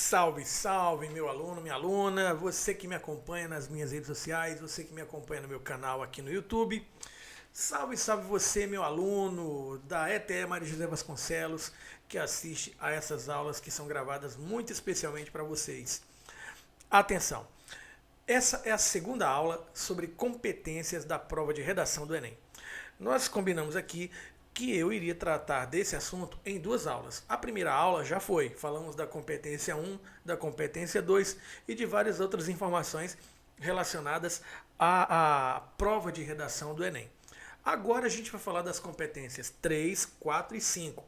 Salve, salve, meu aluno, minha aluna, você que me acompanha nas minhas redes sociais, você que me acompanha no meu canal aqui no YouTube. Salve, salve você, meu aluno da ETE Maria José Vasconcelos, que assiste a essas aulas que são gravadas muito especialmente para vocês. Atenção, essa é a segunda aula sobre competências da prova de redação do Enem. Nós combinamos aqui que eu iria tratar desse assunto em duas aulas. A primeira aula já foi, falamos da competência 1, da competência 2 e de várias outras informações relacionadas à prova de redação do Enem. Agora a gente vai falar das competências 3, 4 e 5.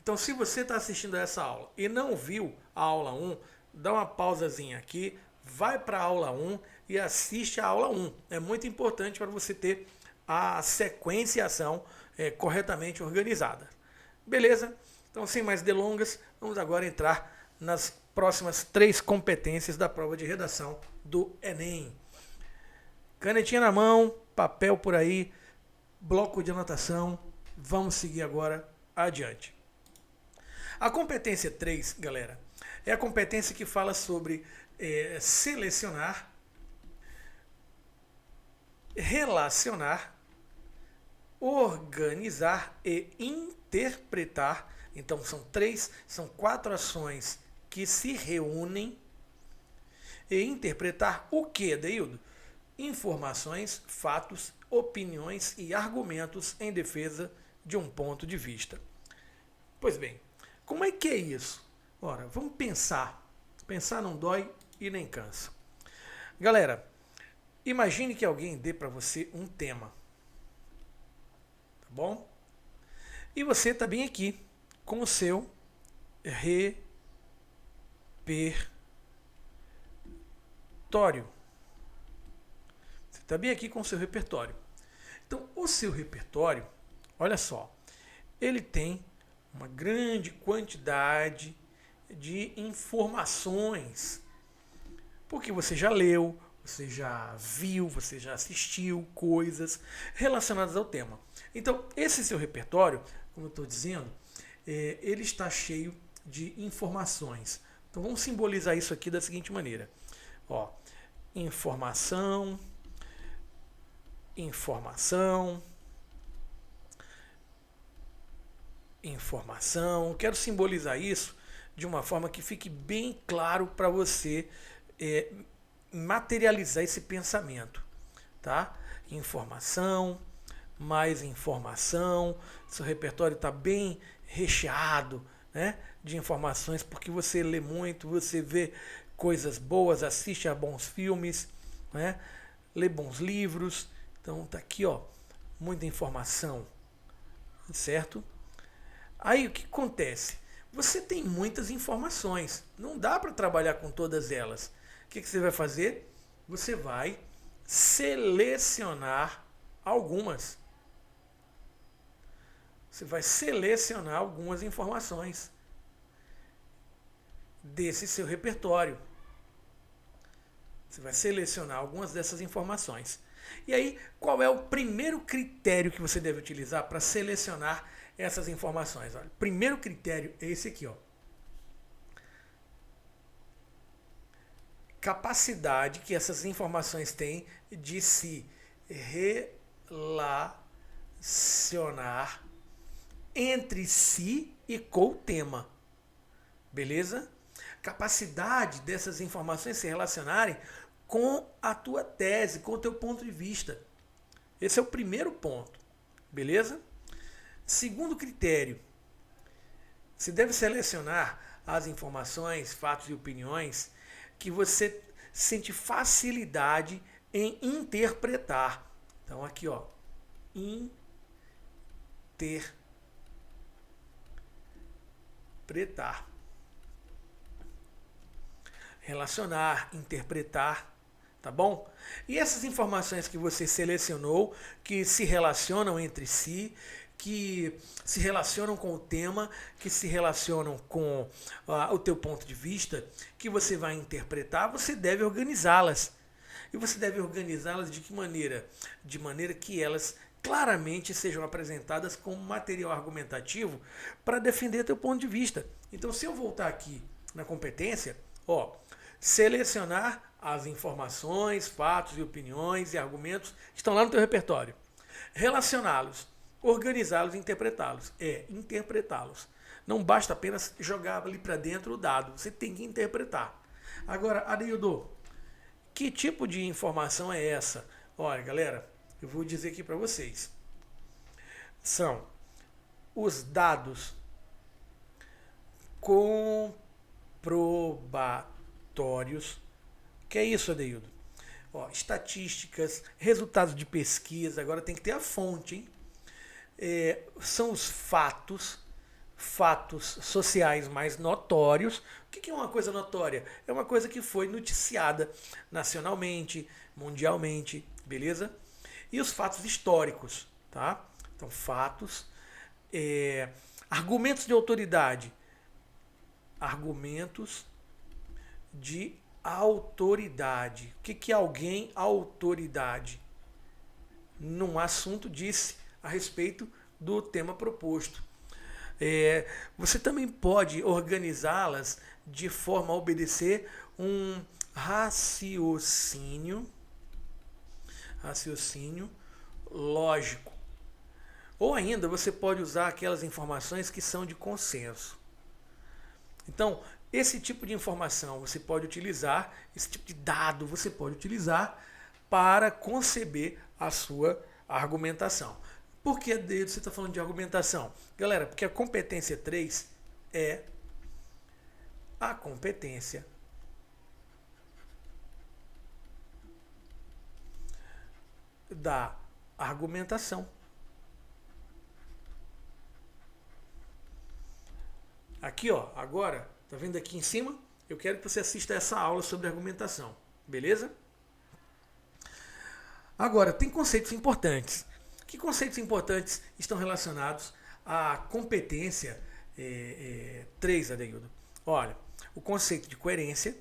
Então, se você está assistindo a essa aula e não viu a aula 1, dá uma pausazinha aqui, vai para a aula 1 e assiste a aula 1. É muito importante para você ter a sequenciação corretamente organizada. Beleza? Então, sem mais delongas, vamos agora entrar nas próximas 3 competências da prova de redação do Enem. Canetinha na mão, papel por aí, bloco de anotação. Vamos seguir agora adiante. A competência 3, galera, é a competência que fala sobre selecionar, relacionar, organizar e interpretar. Então são 4 ações que se reúnem e interpretar o que, Deildo? Informações, fatos, opiniões e argumentos em defesa de um ponto de vista. Pois bem, como é que é isso? Ora, vamos pensar. Pensar não dói e nem cansa. Galera, imagine que alguém dê para você um tema. Tá bom? E você está bem aqui com o seu repertório. Você está bem aqui com o seu repertório. Então, o seu repertório, olha só, ele tem uma grande quantidade de informações. Porque você já leu, você já viu, você já assistiu coisas relacionadas ao tema. Então, esse seu repertório, como eu estou dizendo, ele está cheio de informações. Então, vamos simbolizar isso aqui da seguinte maneira. Ó, informação, informação, informação. Quero simbolizar isso de uma forma que fique bem claro para você materializar esse pensamento, tá? Informação, mais informação, seu repertório está bem recheado, né, de informações, porque você lê muito, você vê coisas boas, assiste a bons filmes, né, lê bons livros, então tá aqui, ó, muita informação, certo? Aí o que acontece? Você tem muitas informações, não dá para trabalhar com todas elas. O que você vai fazer? Você vai selecionar algumas. Você vai selecionar algumas informações desse seu repertório. Você vai selecionar algumas dessas informações. E aí, qual é o primeiro critério que você deve utilizar para selecionar essas informações? Olha, o primeiro critério é esse aqui, ó. Capacidade que essas informações têm de se relacionar entre si e com o tema. Beleza? Capacidade dessas informações se relacionarem com a tua tese, com o teu ponto de vista. Esse é o primeiro ponto. Beleza? Segundo critério, você deve selecionar as informações, fatos e opiniões que você sente facilidade em interpretar. Então aqui, ó, interpretar. Relacionar, interpretar, tá bom? E essas informações que você selecionou, que se relacionam entre si, que se relacionam com o tema, que se relacionam com o teu ponto de vista, que você vai interpretar, você deve organizá-las. E você deve organizá-las de que maneira? De maneira que elas claramente sejam apresentadas como material argumentativo para defender teu ponto de vista. Então, se eu voltar aqui na competência, Ó, selecionar as informações, fatos e opiniões e argumentos que estão lá no teu repertório. Relacioná-los, organizá-los e interpretá-los. Interpretá-los. Não basta apenas jogar ali para dentro o dado, você tem que interpretar. Agora, Adeildo, que tipo de informação é essa? Olha, galera, eu vou dizer aqui para vocês. São os dados comprobatórios. Que é isso, Adeildo? Ó, estatísticas, resultados de pesquisa, agora tem que ter a fonte, hein? São os fatos sociais mais notórios. O que é uma coisa notória? É uma coisa que foi noticiada nacionalmente, mundialmente, beleza? E os fatos históricos, tá? Então, fatos, argumentos de autoridade. Argumentos de autoridade. O que é alguém autoridade? Num assunto disse a respeito do tema proposto. Você também pode organizá-las de forma a obedecer um raciocínio lógico. Ou ainda você pode usar aquelas informações que são de consenso. Então, esse tipo de informação você pode utilizar, esse tipo de dado você pode utilizar para conceber a sua argumentação. Por que você está falando de argumentação? Galera, porque a competência 3 é a competência da argumentação. Aqui, ó, agora, tá vendo aqui em cima? Eu quero que você assista essa aula sobre argumentação, beleza? Agora, tem conceitos importantes. Que conceitos importantes estão relacionados à competência 3, Adeildo? Olha, o conceito de coerência.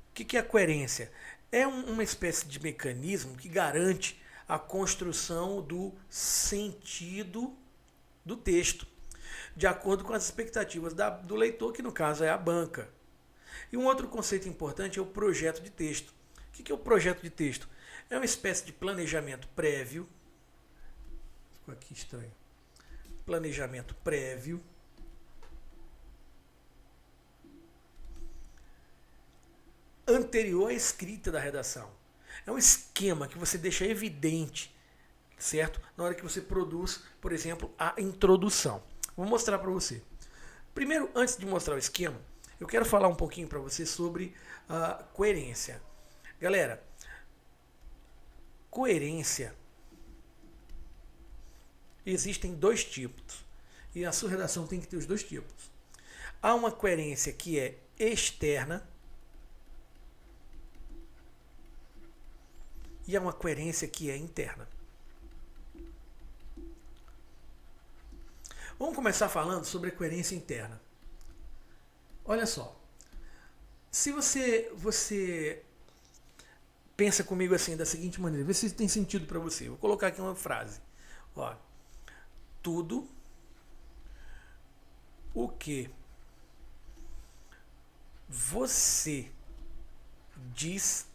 O que é a coerência? É uma espécie de mecanismo que garante a construção do sentido do texto, de acordo com as expectativas do leitor, que no caso é a banca. E um outro conceito importante é o projeto de texto. O que é o projeto de texto? É uma espécie de planejamento prévio. Ficou aqui estranho. Planejamento prévio. Anterior à escrita da redação. É um esquema que você deixa evidente, certo? Na hora que você produz, por exemplo, a introdução. Vou mostrar para você. Primeiro, antes de mostrar o esquema, eu quero falar um pouquinho para você sobre a coerência. Galera, coerência, existem dois tipos. E a sua redação tem que ter os dois tipos. Há uma coerência que é externa e há uma coerência que é interna. Vamos começar falando sobre a coerência interna. Olha só. Se você pensa comigo assim, da seguinte maneira, vê se tem sentido para você. Vou colocar aqui uma frase. Ó, tudo o que você diz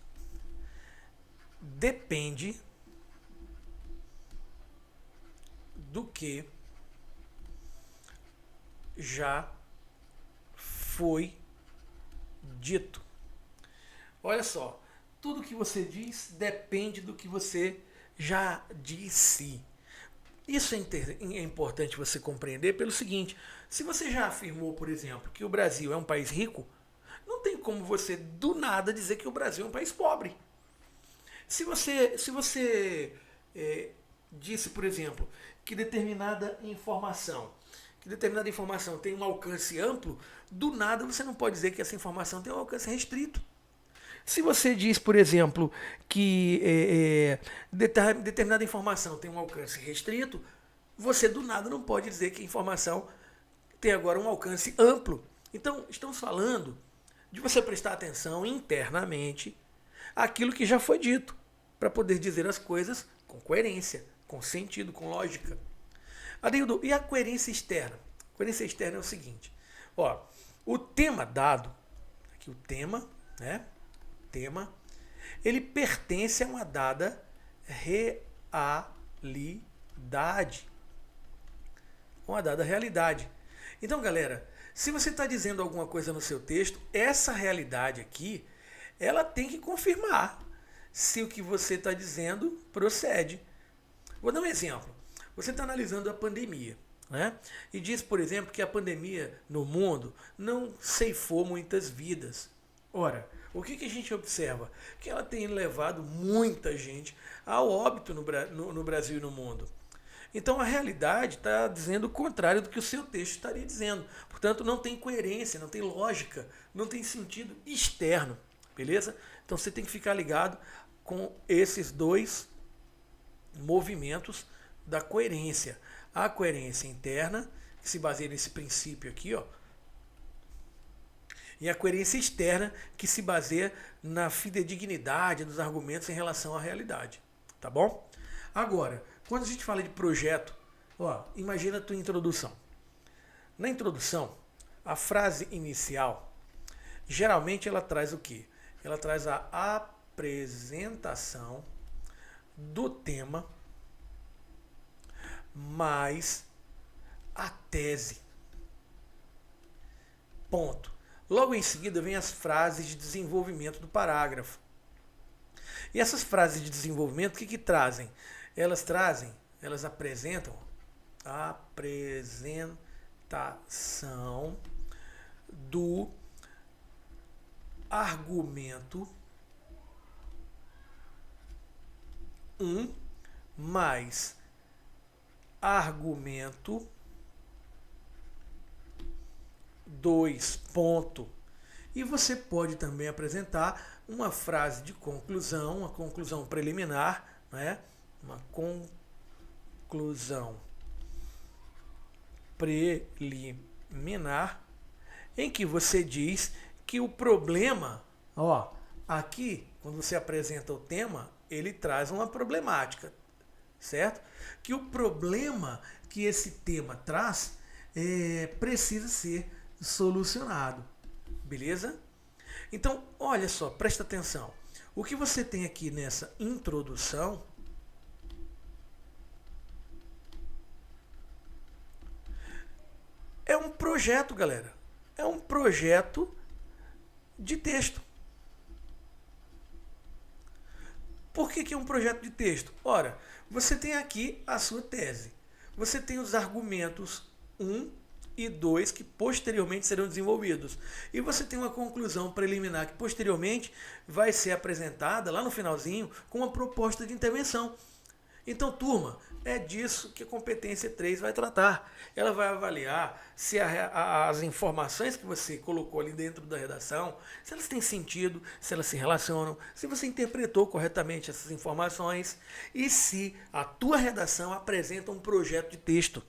depende do que já foi dito. Olha só, tudo que você diz depende do que você já disse. Isso é importante você compreender pelo seguinte: se você já afirmou, por exemplo, que o Brasil é um país rico, não tem como você do nada dizer que o Brasil é um país pobre. Se você disse, por exemplo, que determinada informação tem um alcance amplo, do nada você não pode dizer que essa informação tem um alcance restrito. Se você diz, por exemplo, que determinada informação tem um alcance restrito, você do nada não pode dizer que a informação tem agora um alcance amplo. Então, estamos falando de você prestar atenção internamente àquilo que já foi dito, para poder dizer as coisas com coerência, com sentido, com lógica. Adeildo, e a coerência externa? A coerência externa é o seguinte: ó, o tema dado, que o tema, né? Tema, ele pertence a uma dada realidade. Uma dada realidade. Então, galera, se você está dizendo alguma coisa no seu texto, essa realidade aqui, ela tem que confirmar se o que você está dizendo procede. Vou dar um exemplo. Você está analisando a pandemia, né? E diz, por exemplo, que a pandemia no mundo não ceifou muitas vidas. Ora, o que a gente observa? Que ela tem levado muita gente ao óbito no Brasil e no mundo. Então a realidade está dizendo o contrário do que o seu texto estaria dizendo. Portanto, não tem coerência, não tem lógica, não tem sentido externo. Beleza? Então você tem que ficar ligado com esses dois movimentos da coerência. A coerência interna, que se baseia nesse princípio aqui, ó, e a coerência externa, que se baseia na fidedignidade dos argumentos em relação à realidade. Tá bom? Agora, quando a gente fala de projeto, ó, imagina a tua introdução. Na introdução, a frase inicial, geralmente ela traz o quê? Ela traz a apresentação do tema mais a tese. Ponto. Logo em seguida vem as frases de desenvolvimento do parágrafo. E essas frases de desenvolvimento, o que trazem? Elas apresentam a apresentação do argumento 1 mais argumento 2 ponto. E você pode também apresentar uma frase de conclusão, uma conclusão preliminar, né? Uma conclusão preliminar em que você diz que o problema, ó, aqui, quando você apresenta o tema, ele traz uma problemática, certo? Que o problema que esse tema traz precisa ser solucionado, beleza? Então, olha só, presta atenção. O que você tem aqui nessa introdução é um projeto, galera. É um projeto de texto. Por que é um projeto de texto? Ora, você tem aqui a sua tese. Você tem os argumentos 1 e 2 que posteriormente serão desenvolvidos. E você tem uma conclusão preliminar que posteriormente vai ser apresentada lá no finalzinho com uma proposta de intervenção. Então, turma, é disso que a competência 3 vai tratar. Ela vai avaliar se as informações que você colocou ali dentro da redação, se elas têm sentido, se elas se relacionam, se você interpretou corretamente essas informações e se a tua redação apresenta um projeto de texto.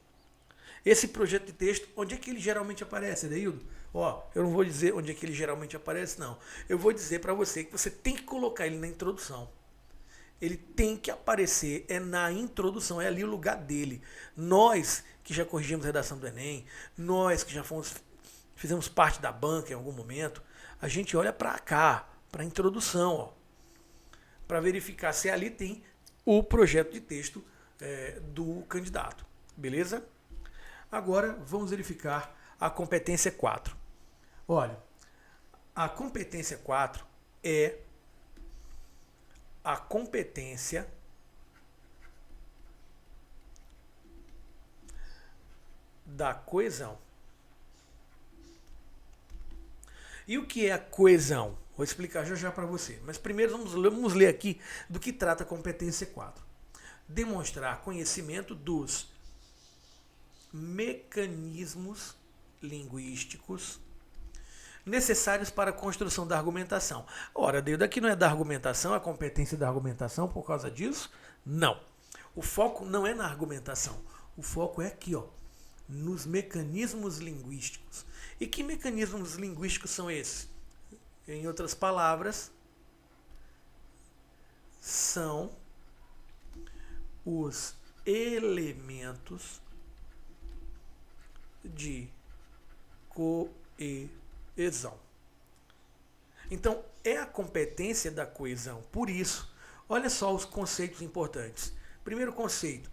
Esse projeto de texto, onde é que ele geralmente aparece, Adeildo? Ó, eu não vou dizer onde é que ele geralmente aparece, não. Eu vou dizer para você que você tem que colocar ele na introdução. Ele tem que aparecer, é na introdução, é ali o lugar dele. Nós que já corrigimos a redação do Enem, nós que já fizemos parte da banca em algum momento, a gente olha para cá, para a introdução, para verificar se ali tem o projeto de texto do candidato. Beleza? Agora vamos verificar a competência 4. Olha, a competência 4 é a competência da coesão. E o que é a coesão? Vou explicar já para você. Mas primeiro vamos ler aqui do que trata a competência 4. Demonstrar conhecimento dos mecanismos linguísticos necessários para a construção da argumentação. Ora, daqui não é da argumentação, a competência da argumentação por causa disso? Não. O foco não é na argumentação. O foco é aqui, nos mecanismos linguísticos. E que mecanismos linguísticos são esses? Em outras palavras, são os elementos de coesão. Então, é a competência da coesão. Por isso, olha só os conceitos importantes. Primeiro conceito,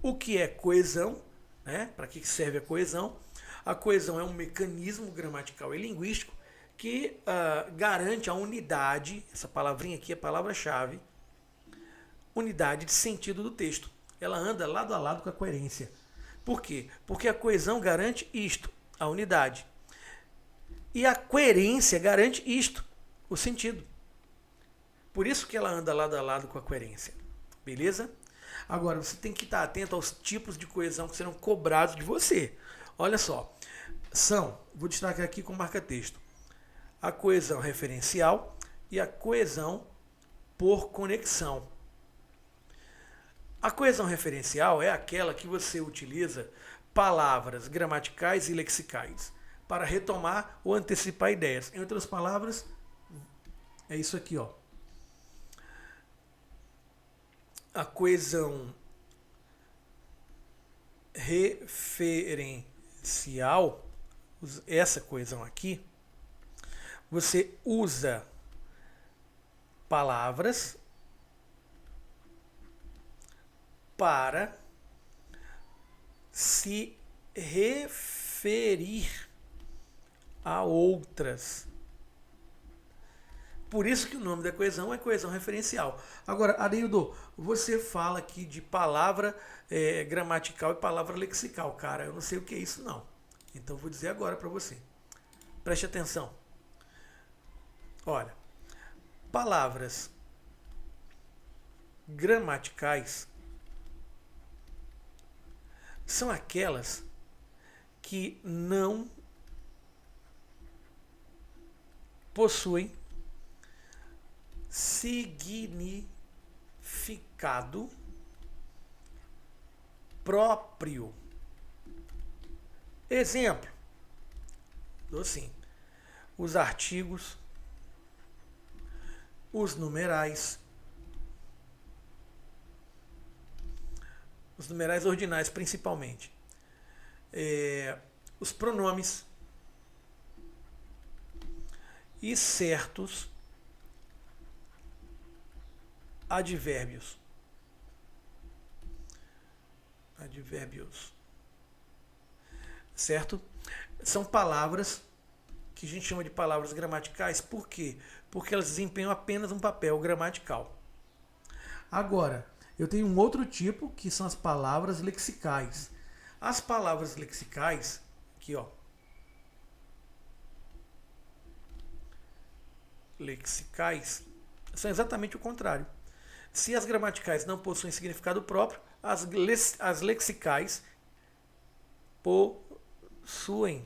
o que é coesão, né? Para que serve a coesão? A coesão é um mecanismo gramatical e linguístico que garante a unidade, essa palavrinha aqui é a palavra-chave, unidade de sentido do texto. Ela anda lado a lado com a coerência. Por quê? Porque a coesão garante isto, a unidade. E a coerência garante isto, o sentido. Por isso que ela anda lado a lado com a coerência. Beleza? Agora, você tem que estar atento aos tipos de coesão que serão cobrados de você. Olha só. Vou destacar aqui com marca-texto, a coesão referencial e a coesão por conexão. A coesão referencial é aquela que você utiliza palavras gramaticais e lexicais para retomar ou antecipar ideias. Em outras palavras, é isso aqui, ó. A coesão referencial, essa coesão aqui, você usa palavras para se referir a outras. Por isso que o nome da coesão é coesão referencial. Agora, Adeildo, você fala aqui de palavra gramatical e palavra lexical. Cara, eu não sei o que é isso não. Então, vou dizer agora para você. Preste atenção. Olha, palavras gramaticais são aquelas que não possuem significado próprio. Exemplo, dou sim, os artigos, os numerais ordinais principalmente, os pronomes e certos advérbios. Certo? São palavras que a gente chama de palavras gramaticais. Por quê? Porque elas desempenham apenas um papel gramatical. Agora, eu tenho um outro tipo que são as palavras lexicais. As palavras lexicais, aqui ó, lexicais, são exatamente o contrário. Se as gramaticais não possuem significado próprio, as lexicais possuem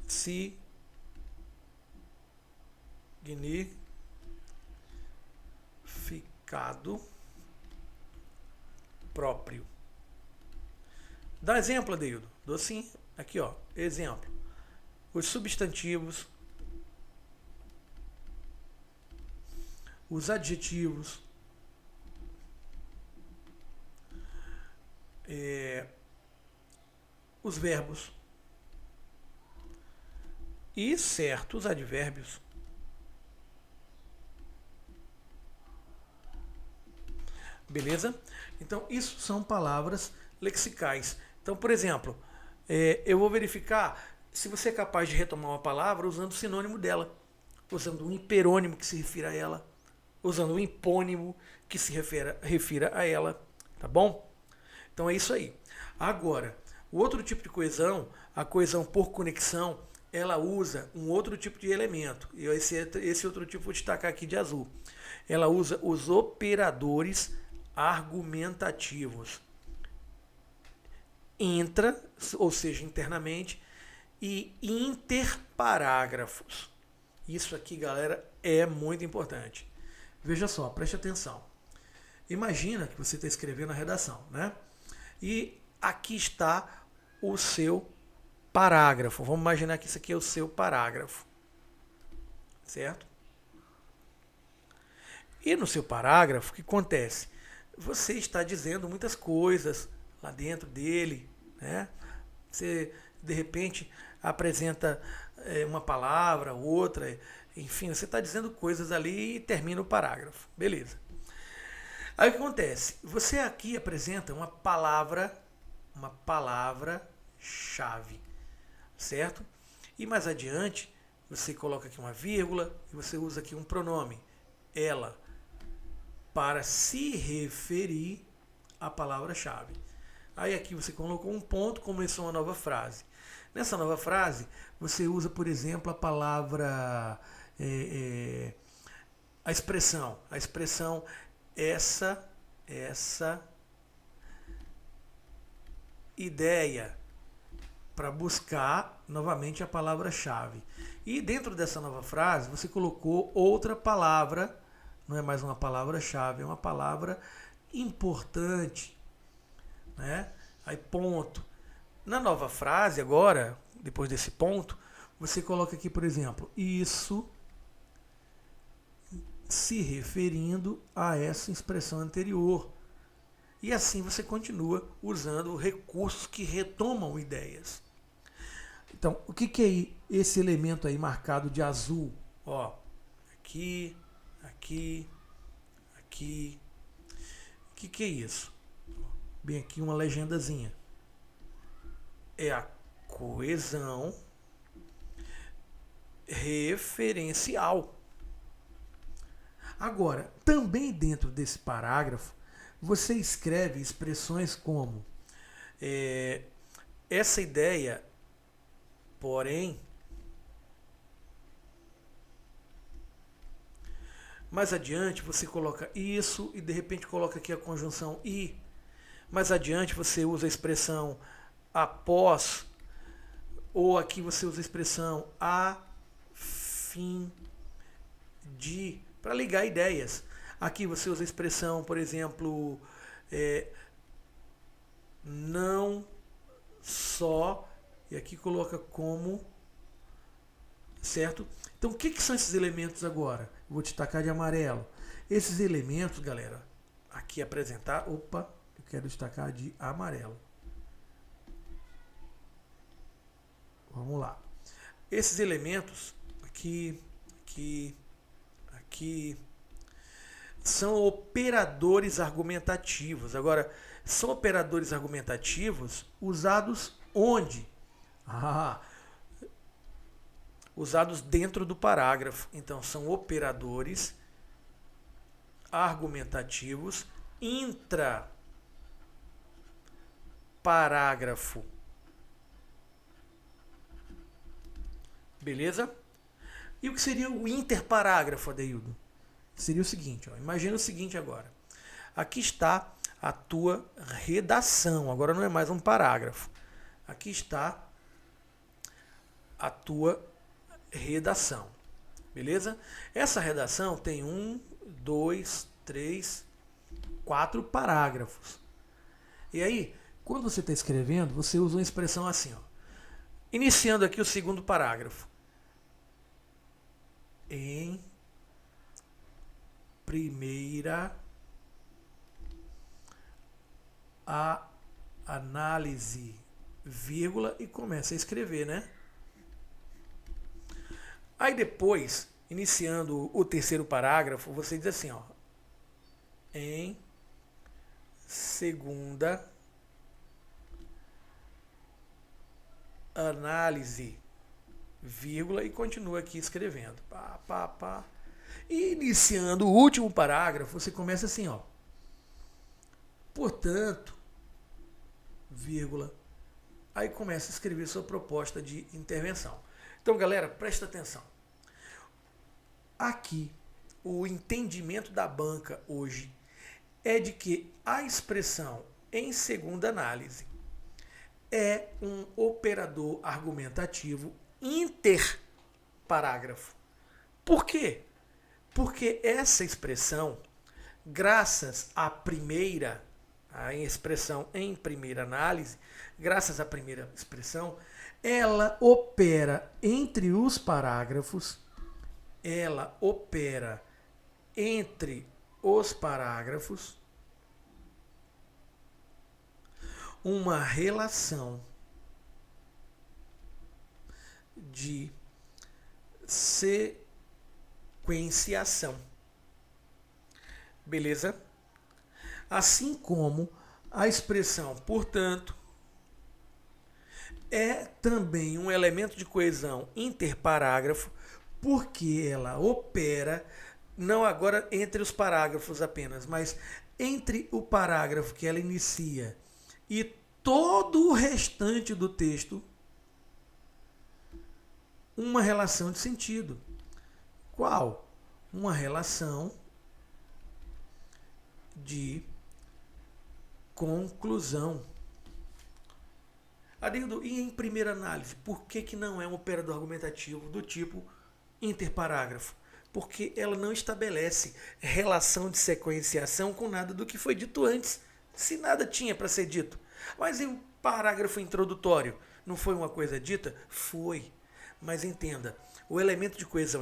significado próprio. Dá exemplo, Adeildo? Dou sim. Aqui, ó. Exemplo. Os substantivos, os adjetivos, os verbos e certos advérbios. Beleza? Então, isso são palavras lexicais. Então, por exemplo, eu vou verificar se você é capaz de retomar uma palavra usando o sinônimo dela, usando um hiperônimo que se refira a ela, usando um hipônimo que se refira a ela, tá bom? Então é isso aí. Agora, o outro tipo de coesão, a coesão por conexão, ela usa um outro tipo de elemento. E esse outro tipo vou destacar aqui de azul. Ela usa os operadores argumentativos. Ou seja, internamente, e interparágrafos. Isso aqui, galera, é muito importante. Veja só, preste atenção. Imagina que você está escrevendo a redação, né? E aqui está o seu parágrafo. Vamos imaginar que isso aqui é o seu parágrafo. Certo? E no seu parágrafo, o que acontece? Você está dizendo muitas coisas lá dentro dele, né? Você, de repente, apresenta uma palavra, outra, enfim, você está dizendo coisas ali e termina o parágrafo. Beleza. Aí o que acontece? Você aqui apresenta uma palavra-chave, certo? E mais adiante, você coloca aqui uma vírgula e você usa aqui um pronome, ela, para se referir à palavra-chave. Aí aqui você colocou um ponto, começou uma nova frase. Nessa nova frase, você usa, por exemplo, a palavra, a expressão essa ideia, para buscar novamente a palavra-chave. E dentro dessa nova frase, você colocou outra palavra, não é mais uma palavra-chave, é uma palavra importante, né? Aí ponto. Na nova frase agora, depois desse ponto, você coloca aqui, por exemplo, isso se referindo a essa expressão anterior. E assim você continua usando recursos que retomam ideias. Então, o que é esse elemento aí marcado de azul? Ó, aqui, aqui, aqui. O que é isso? Bem aqui uma legendazinha. É a coesão referencial. Agora, também dentro desse parágrafo, você escreve expressões como essa ideia, porém, mais adiante você coloca isso e de repente coloca aqui a conjunção e. Mais adiante você usa a expressão após, ou aqui você usa a expressão a fim de, para ligar ideias. Aqui você usa a expressão, por exemplo, não só, e aqui coloca como, certo? Então o que são esses elementos agora? Eu vou destacar de amarelo. Esses elementos, galera, aqui apresentar, eu quero destacar de amarelo. Vamos lá. Esses elementos aqui, são operadores argumentativos. Agora, são operadores argumentativos usados onde? Usados dentro do parágrafo. Então, são operadores argumentativos intraparágrafo. Beleza? E o que seria o interparágrafo, Adeildo? Seria o seguinte, ó, imagina o seguinte agora. Aqui está a tua redação, agora não é mais um parágrafo. Aqui está a tua redação, beleza? Essa redação tem 1, 2, 3, 4 parágrafos. E aí, quando você está escrevendo, você usa uma expressão assim, ó. Iniciando aqui o segundo parágrafo. Em primeira a análise, vírgula, e começa a escrever, né? Aí depois, iniciando o terceiro parágrafo, você diz assim, ó. Em segunda análise, vírgula, e continua aqui escrevendo. E iniciando o último parágrafo, você começa assim, ó. Portanto, vírgula, aí começa a escrever sua proposta de intervenção. Então, galera, presta atenção. Aqui, o entendimento da banca hoje é de que a expressão em segunda análise é um operador argumentativo interparágrafo. Por quê? Porque essa expressão, graças à primeira, a expressão em primeira análise, graças à primeira expressão, ela opera entre os parágrafos, uma relação de sequenciação. Beleza? Assim como a expressão, portanto, é também um elemento de coesão interparágrafo, porque ela opera não agora entre os parágrafos apenas, mas entre o parágrafo que ela inicia e todo o restante do texto, uma relação de sentido. Qual? Uma relação de conclusão. Adildo, e em primeira análise, por que não é um operador argumentativo do tipo interparágrafo? Porque ela não estabelece relação de sequenciação com nada do que foi dito antes, se nada tinha para ser dito. Mas e o parágrafo introdutório? Não foi uma coisa dita? Foi. Mas entenda, o elemento de coesão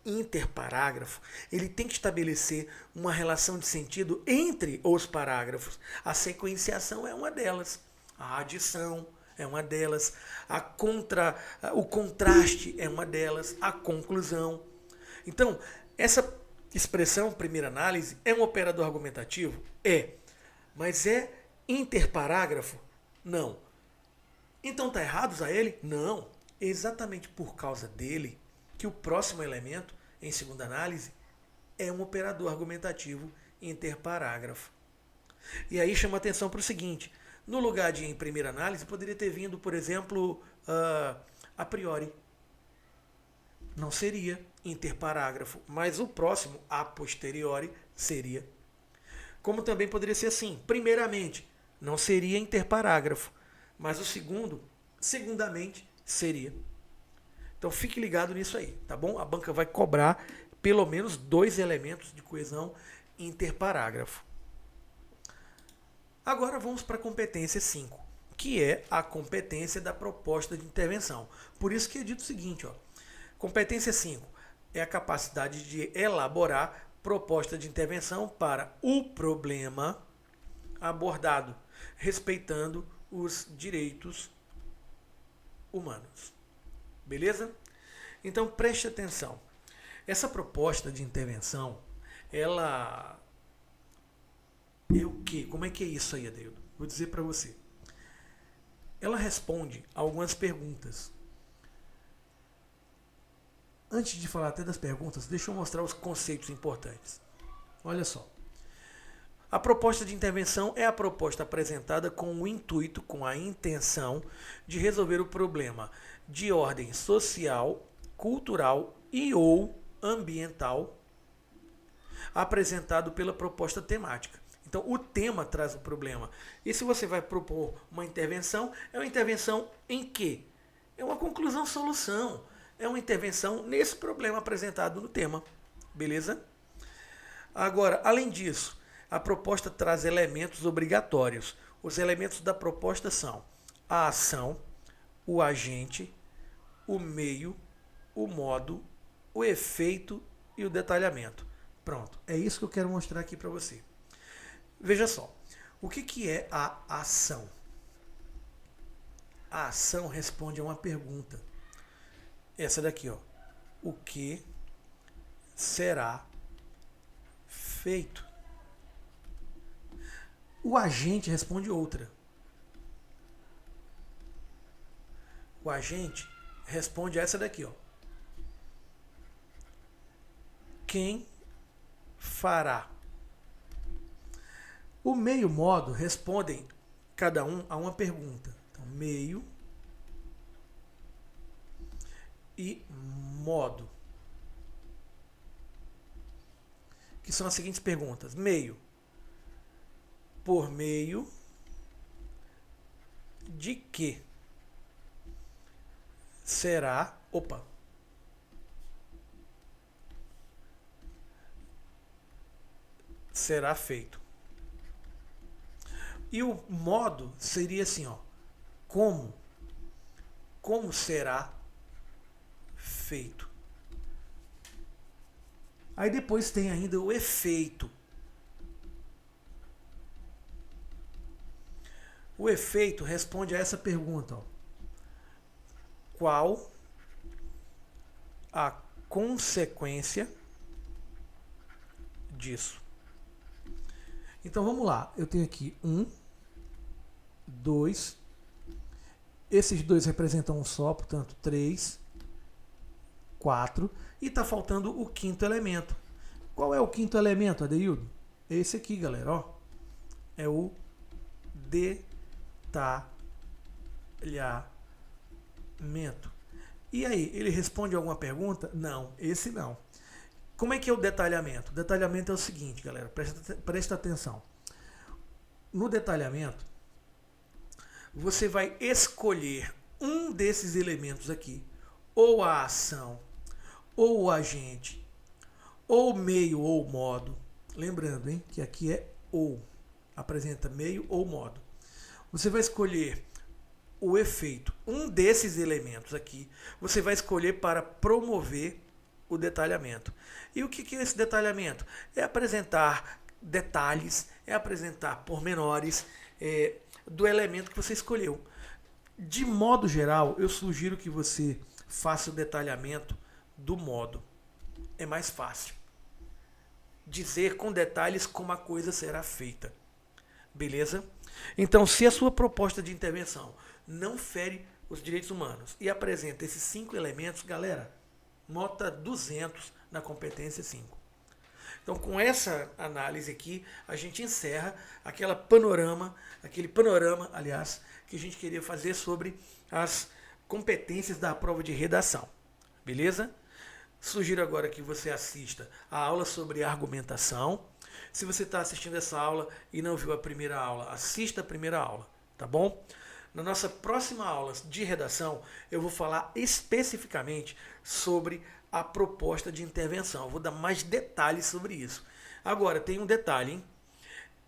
interparágrafo, ele tem que estabelecer uma relação de sentido entre os parágrafos. A sequenciação é uma delas. A adição é uma delas, o contraste é uma delas, a conclusão. Então, essa expressão, primeira análise, é um operador argumentativo? É. Mas é interparágrafo? Não. Então está errado usar ele? Não. Exatamente por causa dele que o próximo elemento, em segunda análise, é um operador argumentativo interparágrafo. E aí chama atenção para o seguinte: no lugar de em primeira análise, poderia ter vindo, por exemplo, a priori. Não seria interparágrafo, mas o próximo, a posteriori, seria. Como também poderia ser assim: primeiramente, não seria interparágrafo, mas o segundo, segundamente, seria. Então fique ligado nisso aí, tá bom? A banca vai cobrar pelo menos 2 elementos de coesão interparágrafo. Agora vamos para a competência 5, que é a competência da proposta de intervenção. Por isso que é dito o seguinte, ó, competência 5 é a capacidade de elaborar proposta de intervenção para o problema abordado, respeitando os direitos humanos. Beleza? Então preste atenção. Essa proposta de intervenção, ela é o quê? Como é que é isso aí, Adeildo? Vou dizer para você. Ela responde a algumas perguntas. Antes de falar até das perguntas, deixa eu mostrar os conceitos importantes. Olha só. A proposta de intervenção é a proposta apresentada com o intuito, com a intenção de resolver o problema de ordem social, cultural e ou ambiental apresentado pela proposta temática. Então, o tema traz o problema. E se você vai propor uma intervenção, é uma intervenção em quê? É uma conclusão-solução. É uma intervenção nesse problema apresentado no tema. Beleza? Agora, além disso, a proposta traz elementos obrigatórios. Os elementos da proposta são a ação, o agente, o meio, o modo, o efeito e o detalhamento. Pronto, é isso que eu quero mostrar aqui para você. Veja só, o que é a ação? A ação responde a uma pergunta. Essa daqui, ó. O que será feito? O agente responde outra. O agente responde essa daqui, ó. Quem fará? O meio e o modo respondem cada um a uma pergunta. Então, meio e modo. Que são as seguintes perguntas. Meio. Por meio de que será... será feito. E o modo seria assim, ó. Como? Como será feito? Aí depois tem ainda o efeito. O efeito responde a essa pergunta, ó. Qual a consequência disso. Então vamos lá, eu tenho aqui 1, 2, esses dois representam um só, portanto 3, 4, e está faltando o quinto elemento. Qual é o quinto elemento, Adeildo? Esse aqui, galera, ó, é o detalhamento. E aí, ele responde alguma pergunta? Não, esse não. Como é que é o detalhamento? O detalhamento é o seguinte, galera, presta atenção. No detalhamento, você vai escolher um desses elementos aqui, ou a ação, ou o agente, ou meio ou modo. Lembrando, hein, que aqui é ou, apresenta meio ou modo. Você vai escolher o efeito, um desses elementos aqui, você vai escolher para promover o detalhamento. E o que é esse detalhamento? É apresentar detalhes, é apresentar pormenores do elemento que você escolheu. De modo geral, eu sugiro que você faça o detalhamento do modo. É mais fácil dizer com detalhes como a coisa será feita. Beleza? Então, se a sua proposta de intervenção não fere os direitos humanos e apresenta esses 5 elementos, galera, nota 200 na competência 5. Então, com essa análise aqui, a gente encerra aquele panorama, aliás, que a gente queria fazer sobre as competências da prova de redação. Beleza? Sugiro agora que você assista a aula sobre argumentação. Se você está assistindo essa aula e não viu a primeira aula, assista a primeira aula, tá bom? Na nossa próxima aula de redação, eu vou falar especificamente sobre a proposta de intervenção. Eu vou dar mais detalhes sobre isso. Agora, tem um detalhe, hein?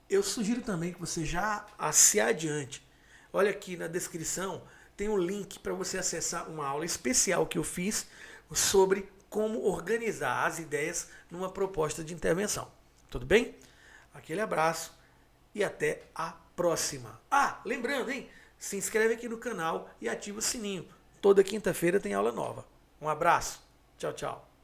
Eu sugiro também que você já se adiante. Olha aqui na descrição, tem um link para você acessar uma aula especial que eu fiz sobre como organizar as ideias numa proposta de intervenção. Tudo bem? Aquele abraço e até a próxima. Ah, lembrando, hein? Se inscreve aqui no canal e ativa o sininho. Toda quinta-feira tem aula nova. Um abraço. Tchau, tchau.